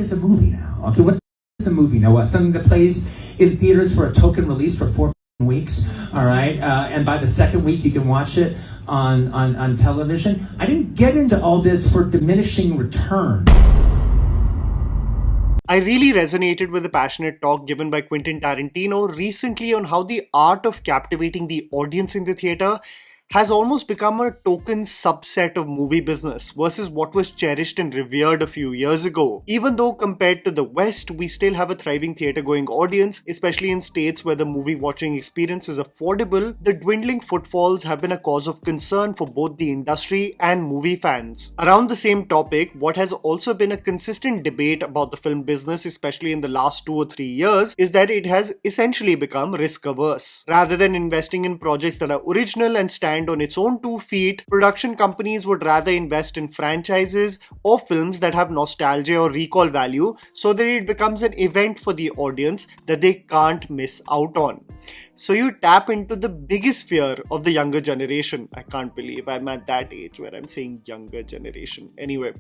is a movie now? Okay, what is a movie now? What, something that plays in theaters for a token release for 4 weeks, all right? And by the second week, you can watch it on television. I didn't get into all this for diminishing return. I really resonated with the passionate talk given by Quentin Tarantino recently on how the art of captivating the audience in the theatre has almost become a token subset of movie business versus what was cherished and revered a few years ago. Even though compared to the West, we still have a thriving theatre-going audience, especially in states where the movie-watching experience is affordable, the dwindling footfalls have been a cause of concern for both the industry and movie fans. Around the same topic, what has also been a consistent debate about the film business, especially in the last 2 or 3 years, is that it has essentially become risk-averse. Rather than investing in projects that are original and stand on its own 2 feet, production companies would rather invest in franchises or films that have nostalgia or recall value so that it becomes an event for the audience that they can't miss out on. So you tap into the biggest fear of the younger generation. I can't believe I'm at that age where I'm saying younger generation. Anyway,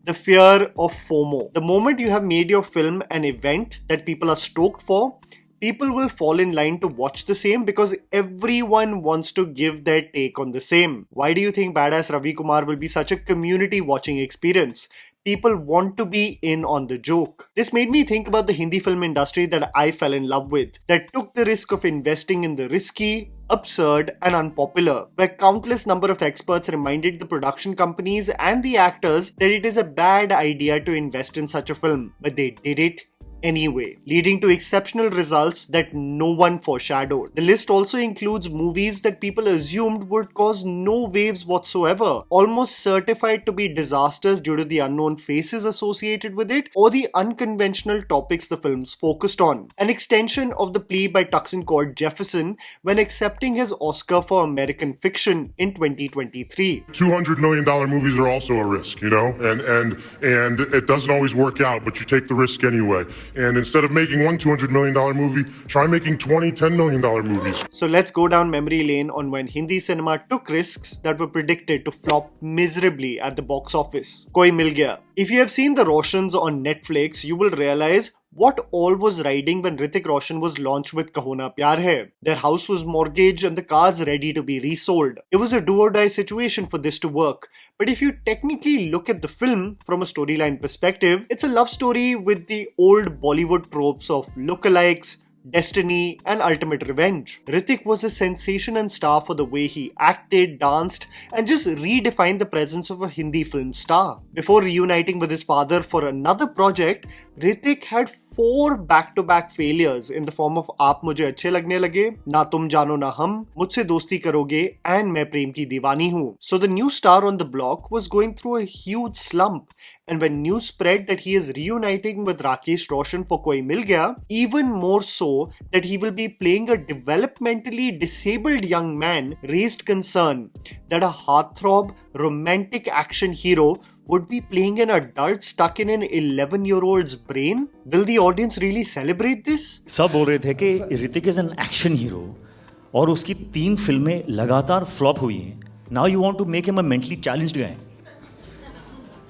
the fear of FOMO. The moment you have made your film an event that people are stoked for, people will fall in line to watch the same because everyone wants to give their take on the same. Why do you think Badass Ravi Kumar will be such a community watching experience? People want to be in on the joke. This made me think about the Hindi film industry that I fell in love with, that took the risk of investing in the risky, absurd and unpopular, where countless number of experts reminded the production companies and the actors that it is a bad idea to invest in such a film, but they did it anyway, leading to exceptional results that no one foreshadowed. The list also includes movies that people assumed would cause no waves whatsoever, almost certified to be disasters due to the unknown faces associated with it or the unconventional topics the films focused on. An extension of the plea by Tuxin Cord Jefferson when accepting his Oscar for American Fiction in 2023. $200 million movies are also a risk, you know, and it doesn't always work out, but you take the risk anyway. And instead of making one $200 million movie, try making 20 $10 million movies. So let's go down memory lane on when Hindi cinema took risks that were predicted to flop miserably at the box office. Koi Mil Gaya. If you have seen the Roshans on Netflix, you will realize what all was riding when Hrithik Roshan was launched with Kaho Na Pyar Hai. Their house was mortgaged and the cars ready to be resold. It was a do-or-die situation for this to work. But if you technically look at the film from a storyline perspective, it's a love story with the old Bollywood tropes of lookalikes, destiny and ultimate revenge. Hrithik was a sensation and star for the way he acted, danced and just redefined the presence of a Hindi film star. Before reuniting with his father for another project, Hrithik had 4 back-to-back failures in the form of Aap Mujhe Achhe Lagne Lage, Na Tum Jano Na Hum, Mujhse Dosti Karoge and Main Prem Ki Deewani Hoon. So the new star on the block was going through a huge slump, and when news spread that he is reuniting with Rakesh Roshan for Koi Mil Gaya, even more so that he will be playing a developmentally disabled young man, raised concern that a heartthrob, romantic action hero would be playing an adult stuck in an 11-year-old's brain? Will the audience really celebrate this? सब बोल रहे थे कि Hrithik is an action hero और उसकी 3 फिल्में लगातार flop हुई हैं. Now you want to make him a mentally challenged guy.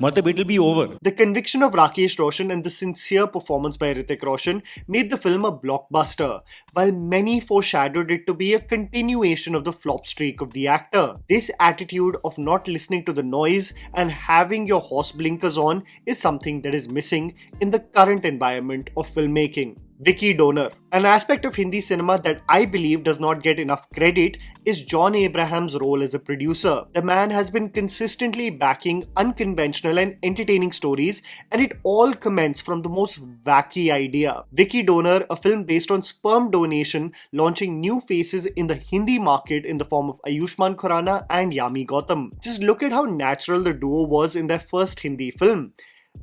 मतलब it will be over. The conviction of Rakesh Roshan and the sincere performance by Hrithik Roshan made the film a blockbuster, while many foreshadowed it to be a continuation of the flop streak of the actor. This attitude of not listening to the noise and having your horse blinkers on is something that is missing in the current environment of filmmaking. Vicky Donor. An aspect of Hindi cinema that I believe does not get enough credit is John Abraham's role as a producer. The man has been consistently backing unconventional and entertaining stories, and it all commenced from the most wacky idea. Vicky Donor, a film based on sperm donation, launching new faces in the Hindi market in the form of Ayushmann Khurrana and Yami Gautam. Just look at how natural the duo was in their first Hindi film.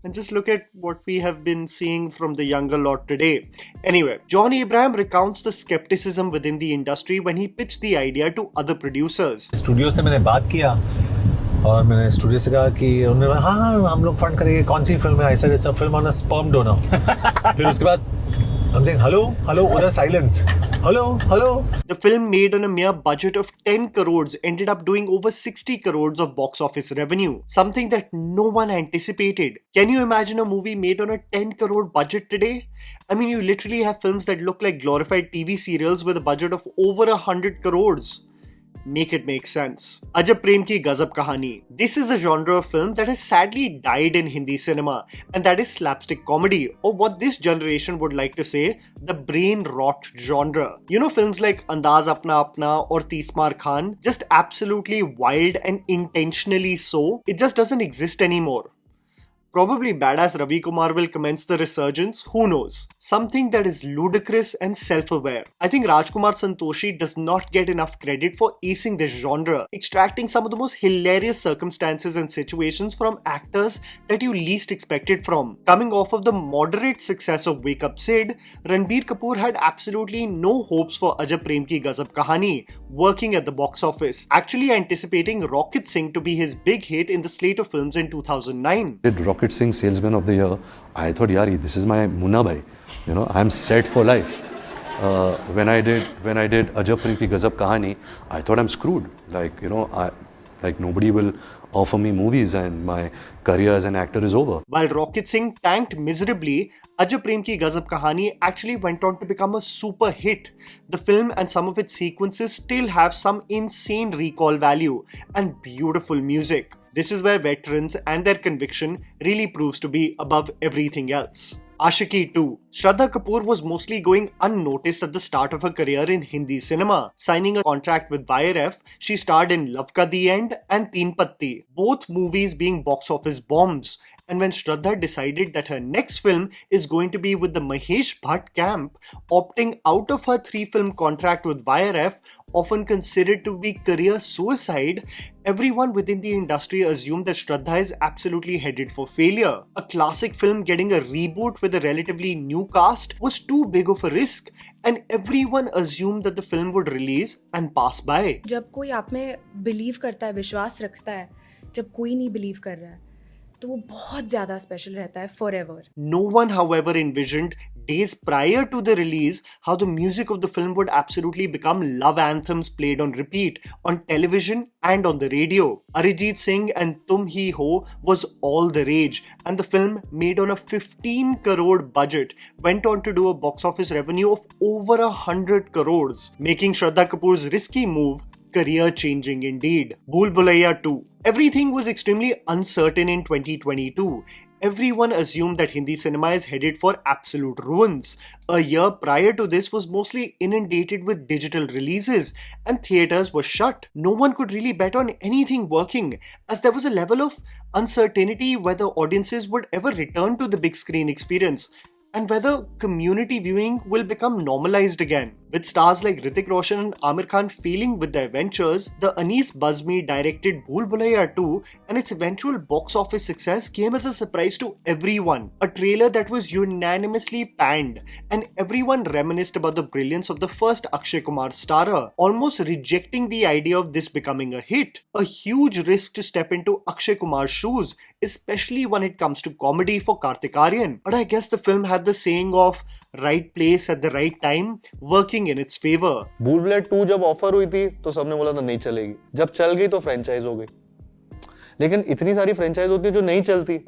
And just look at what we have been seeing from the younger lot today. Anyway, John Abraham recounts the skepticism within the industry when he pitched the idea to other producers. Studio से मैंने बात किया और मैंने studio से कहा कि उन्होंने हाँ हम लोग फंड करेंगे. कौन सी फिल्म है? I said it's a film on a sperm donor. फिर उसके बाद I'm saying hello, udhar silence. Hello. The film, made on a mere budget of 10 crores, ended up doing over 60 crores of box office revenue, something that no one anticipated. Can you imagine a movie made on a 10 crore budget today? I mean, you literally have films that look like glorified TV serials with a budget of over 100 crores. Make it make sense. Ajab Prem Ki, Ghazab Kahani. This is a genre of film that has sadly died in Hindi cinema, and that is slapstick comedy, or what this generation would like to say, the brain rot genre. You know, films like Andaz Apna Apna or Tismar Khan, just absolutely wild and intentionally so. It just doesn't exist anymore. Probably badass Ravi Kumar will commence the resurgence, who knows? Something that is ludicrous and self-aware. I think Rajkumar Santoshi does not get enough credit for acing this genre, extracting some of the most hilarious circumstances and situations from actors that you least expected from. Coming off of the moderate success of Wake Up Sid, Ranbir Kapoor had absolutely no hopes for Ajab Prem Ki Ghazab Kahani working at the box office, actually anticipating Rocket Singh to be his big hit in the slate of films in 2009. Rocket Singh Salesman of the Year, I thought, yari, this is my Munna bhai. You know, I'm set for life. When I did Ajab Prem Ki Ghazab Kahani, I thought I'm screwed. Like, you know, nobody will offer me movies and my career as an actor is over. While Rocket Singh tanked miserably, Ajab Prem Ki Ghazab Kahani actually went on to become a super hit. The film and some of its sequences still have some insane recall value and beautiful music. This is where veterans and their conviction really proves to be above everything else. Aashiqui 2. Shraddha Kapoor was mostly going unnoticed at the start of her career in Hindi cinema. Signing a contract with YRF, she starred in Love Ka The End and Teen Patti, both movies being box office bombs. And when Shraddha decided that her next film is going to be with the Mahesh Bhatt camp, opting out of her 3-film contract with YRF, often considered to be career suicide, everyone within the industry assumed that Shraddha is absolutely headed for failure. A classic film getting a reboot with a relatively new cast was too big of a risk, and everyone assumed that the film would release and pass by. जब कोई आप में believe करता है, विश्वास रखता है, जब कोई नहीं बिलीव कर रहा है, तो वो बहुत ज़्यादा स्पेशल रहता है forever. No one, however, envisioned days prior to the release how the music of the film would absolutely become love anthems played on repeat on television and on the radio. Arijit Singh and Tum Hi Ho was all the rage, and the film, made on a 15 crore budget, went on to do a box office revenue of over 100 crores, making Shraddha Kapoor's risky move career-changing indeed. Bhool Bhulaiyaa 2. Everything was extremely uncertain in 2022. Everyone assumed that Hindi cinema is headed for absolute ruins. A year prior to this was mostly inundated with digital releases, and theatres were shut. No one could really bet on anything working, as there was a level of uncertainty whether audiences would ever return to the big screen experience, and whether community viewing will become normalized again. With stars like Hrithik Roshan and Aamir Khan failing with their ventures, the Anis Bazmi directed Bhool Bhulaiyaa 2 and its eventual box office success came as a surprise to everyone. A trailer that was unanimously panned, and everyone reminisced about the brilliance of the first Akshay Kumar starrer, almost rejecting the idea of this becoming a hit. A huge risk to step into Akshay Kumar's shoes, especially when it comes to comedy for Kartik Aaryan. But I guess the film had the saying of right place at the right time working in its favor. भूल भुलैया 2 जब offer हुई थी तो सबने बोला था नहीं चलेगी, जब चल गई तो फ्रेंचाइज हो गई. लेकिन इतनी सारी फ्रेंचाइज होती है जो नहीं चलती,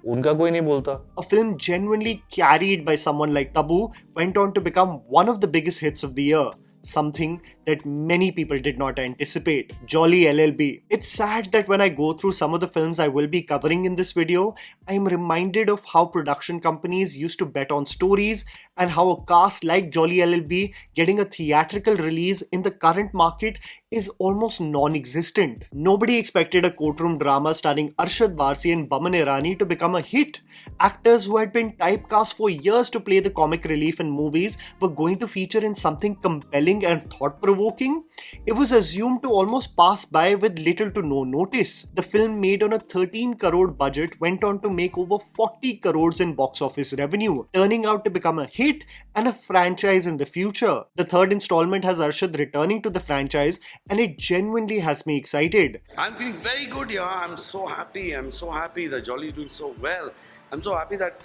उनका कोई नहीं बोलता. A film genuinely carried by someone like Tabu went on to become one of the biggest hits of the year. Something that many people did not anticipate. Jolly LLB. It's sad that when I go through some of the films I will be covering in this video, I am reminded of how production companies used to bet on stories, and how a cast like Jolly LLB getting a theatrical release in the current market is almost non-existent. Nobody expected a courtroom drama starring Arshad Varsi and Baman Irani to become a hit. Actors who had been typecast for years to play the comic relief in movies were going to feature in something compelling and thought-provoking. It was assumed to almost pass by with little to no notice. The film, made on a 13 crore budget, went on to make over 40 crores in box office revenue, turning out to become a hit and a franchise in the future. The third installment has Arshad returning to the franchise, and it genuinely has me excited. I'm feeling very good, yeah. I'm so happy. I'm so happy that Jolly is doing so well. I'm so happy that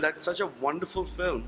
that's such a wonderful film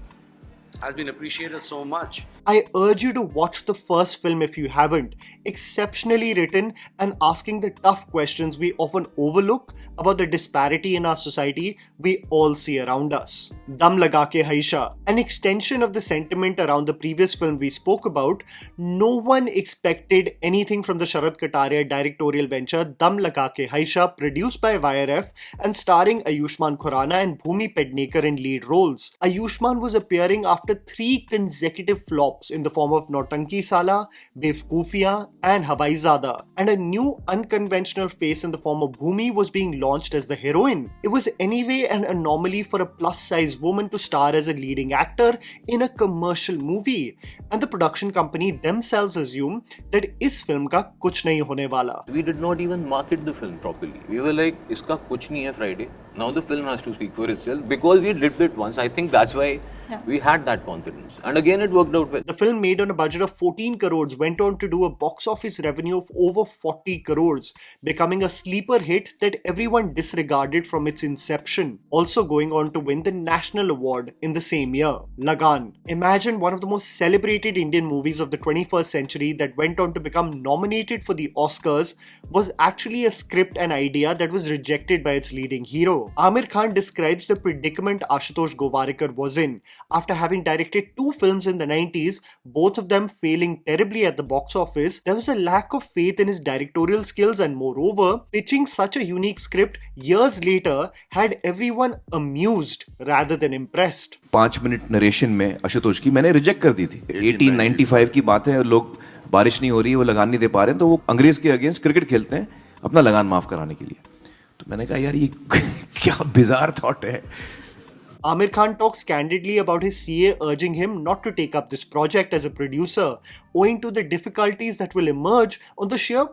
has been appreciated so much. I urge you to watch the first film if you haven't. Exceptionally written and asking the tough questions we often overlook about the disparity in our society we all see around us. Dum Laga Ke Haisha, an extension of the sentiment around the previous film we spoke about. No one expected anything from the Sharad Kataria directorial venture Dum Laga Ke Haisha, produced by YRF and starring Ayushmann Khurrana and Bhumi Pednekar in lead roles. Ayushmann was appearing after 3 consecutive flops in the form of Nautanki Sala, Bevkoofiyan and Hawai Zada, and a new unconventional face in the form of Bhumi was being launched as the heroine. It was anyway an anomaly for a plus-size woman to star as a leading actor in a commercial movie, and the production company themselves assume that इस film का कुछ नहीं होने वाला. We did not even market the film properly. We were like, इसका कुछ नहीं है Friday. Now the film has to speak for itself because we did it once. I think that's why we had that confidence. And again, it worked out well. The film, made on a budget of 14 crores, went on to do a box office revenue of over 40 crores, becoming a sleeper hit that everyone disregarded from its inception. Also going on to win the National Award in the same year. Lagaan. Imagine one of the most celebrated Indian movies of the 21st century that went on to become nominated for the Oscars was actually a script and idea that was rejected by its leading hero. Amir Khan describes the predicament Ashutosh Gowarikar was in after having directed 2 films in the 90s, both of them failing terribly at the box office. There was a lack of faith in his directorial skills, and moreover, pitching such a unique script years later had everyone amused rather than impressed. 5 minute narration में आशुतोष की मैंने reject कर दी थी. 1895 की बात है, लोग बारिश नहीं हो रही है, वो लगान नहीं दे पा रहे हैं, तो वो अंग्रेज के अगेंस्ट क्रिकेट खेलते हैं अपना लगान माफ कराने के लिए. तो मैंने कहा यार ये क्या बिजार थॉट है. Amir Khan talks candidly about his CA urging him not to take up this project as a producer, owing to the difficulties that will emerge on the sheer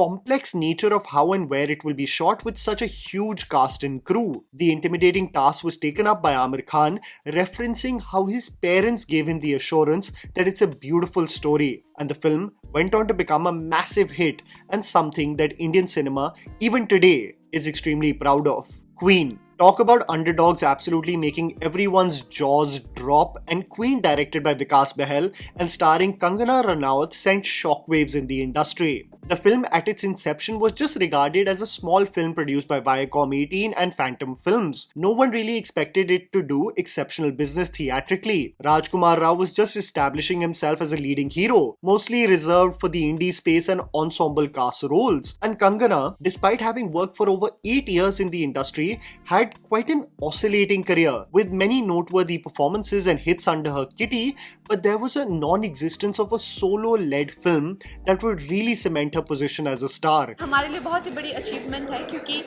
complex nature of how and where it will be shot with such a huge cast and crew. The intimidating task was taken up by Amir Khan, referencing how his parents gave him the assurance that it's a beautiful story, and the film went on to become a massive hit and something that Indian cinema, even today, is extremely proud of. Queen. Talk about underdogs absolutely making everyone's jaws drop, and Queen, directed by Vikas Behel and starring Kangana Ranaut, sent shockwaves in the industry. The film at its inception was just regarded as a small film produced by Viacom 18 and Phantom Films. No one really expected it to do exceptional business theatrically. Rajkumar Rao was just establishing himself as a leading hero, mostly reserved for the indie space and ensemble cast roles. And Kangana, despite having worked for over 8 years in the industry, had quite an oscillating career, with many noteworthy performances and hits under her kitty, but there was a non-existence of a solo-led film that would really cement her position as a star. हमारे लिए बहुत ही बड़ी achievement है, क्योंकि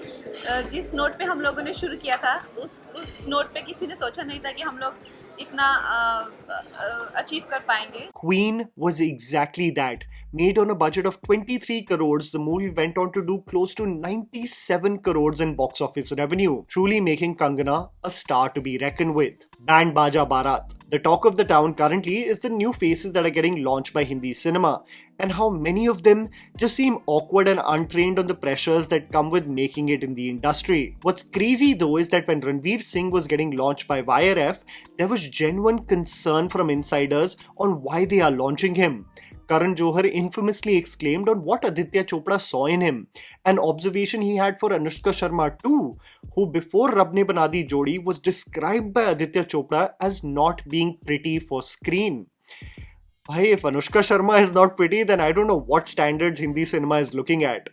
जिस note पे हम लोगों ने शुरू किया था, उस नोट पे किसी ने सोचा नहीं था कि हम लोग इतना अचीव कर पाएंगे. Queen was exactly that. Made on a budget of 23 crores, the movie went on to do close to 97 crores in box office revenue, truly making Kangana a star to be reckoned with. Band Baaja Baaraat. The talk of the town currently is the new faces that are getting launched by Hindi cinema, and how many of them just seem awkward and untrained on the pressures that come with making it in the industry. What's crazy though is that when Ranveer Singh was getting launched by YRF, there was genuine concern from insiders on why they are launching him. Karan Johar infamously exclaimed on what Aditya Chopra saw in him, an observation he had for Anushka Sharma too, who before Rab Ne Bana Di Jodi was described by Aditya Chopra as not being pretty for screen. Bhai, if Anushka Sharma is not pretty, then I don't know what standards Hindi cinema is looking at.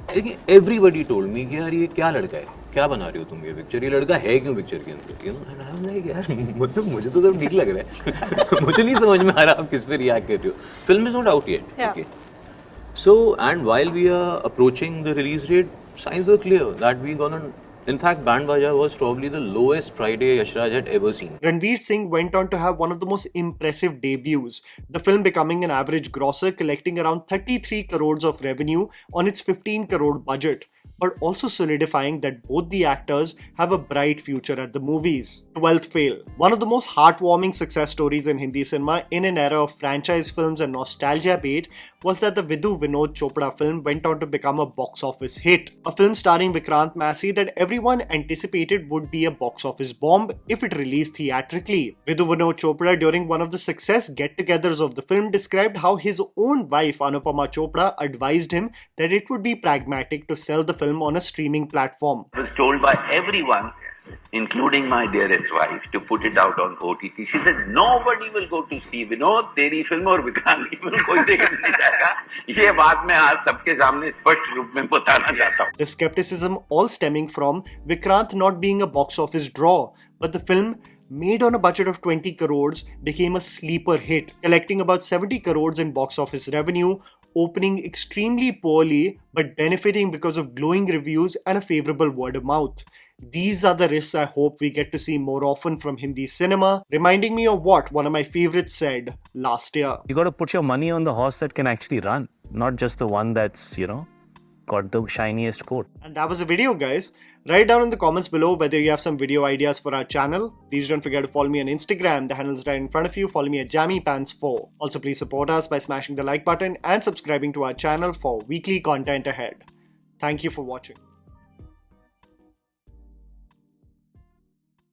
Everybody told me कि यार ये क्या लड़का है, क्या बना रहे हो तुम ये पिक्चर, ये लड़का है क्यों पिक्चर के अंदर, and I'm like यार मतलब मुझे तो सब ठीक लग रहा है. मुझे नहीं समझ में आ रहा आप किस पे रिएक्ट कर रहे हो. Film is not out yet. Okay. So, and while we are approaching the release date, signs were clear that we gonna. In fact, Band Baaja was probably the lowest Friday Yashraj had ever seen. Ranveer Singh went on to have one of the most impressive debuts, the film becoming an average grosser, collecting around 33 crores of revenue on its 15 crore budget, but also solidifying that both the actors have a bright future at the movies. 12th Fail. One of the most heartwarming success stories in Hindi cinema in an era of franchise films and nostalgia bait was that the Vidhu Vinod Chopra film went on to become a box office hit. A film starring Vikrant Massey that everyone anticipated would be a box office bomb if it released theatrically. Vidhu Vinod Chopra, during one of the success get-togethers of the film, described how his own wife Anupama Chopra advised him that it would be pragmatic to sell the film on a streaming platform. I was told by everyone, including my dearest wife, to put it out on OTT. She said, nobody will go to see Vinod, तेरी film और विक्रांत की film कोई देखने नहीं जाएगा. ये बात मैं आज सबके सामने स्पष्ट रूप में बताना चाहता हूँ. The skepticism all stemming from Vikrant not being a box office draw, but the film, made on a budget of 20 crores, became a sleeper hit, collecting about 70 crores in box office revenue, opening extremely poorly but benefiting because of glowing reviews and a favorable word of mouth. These are the risks I hope we get to see more often from Hindi cinema, reminding me of what one of my favorites said last year. You got to put your money on the horse that can actually run, not just the one that's, got the shiniest coat. And that was the video, guys. Write down in the comments below whether you have some video ideas for our channel. Please don't forget to follow me on Instagram. The handle is right in front of you. Follow me at JammyPants4. Also, please support us by smashing the like button and subscribing to our channel for weekly content ahead. Thank you for watching.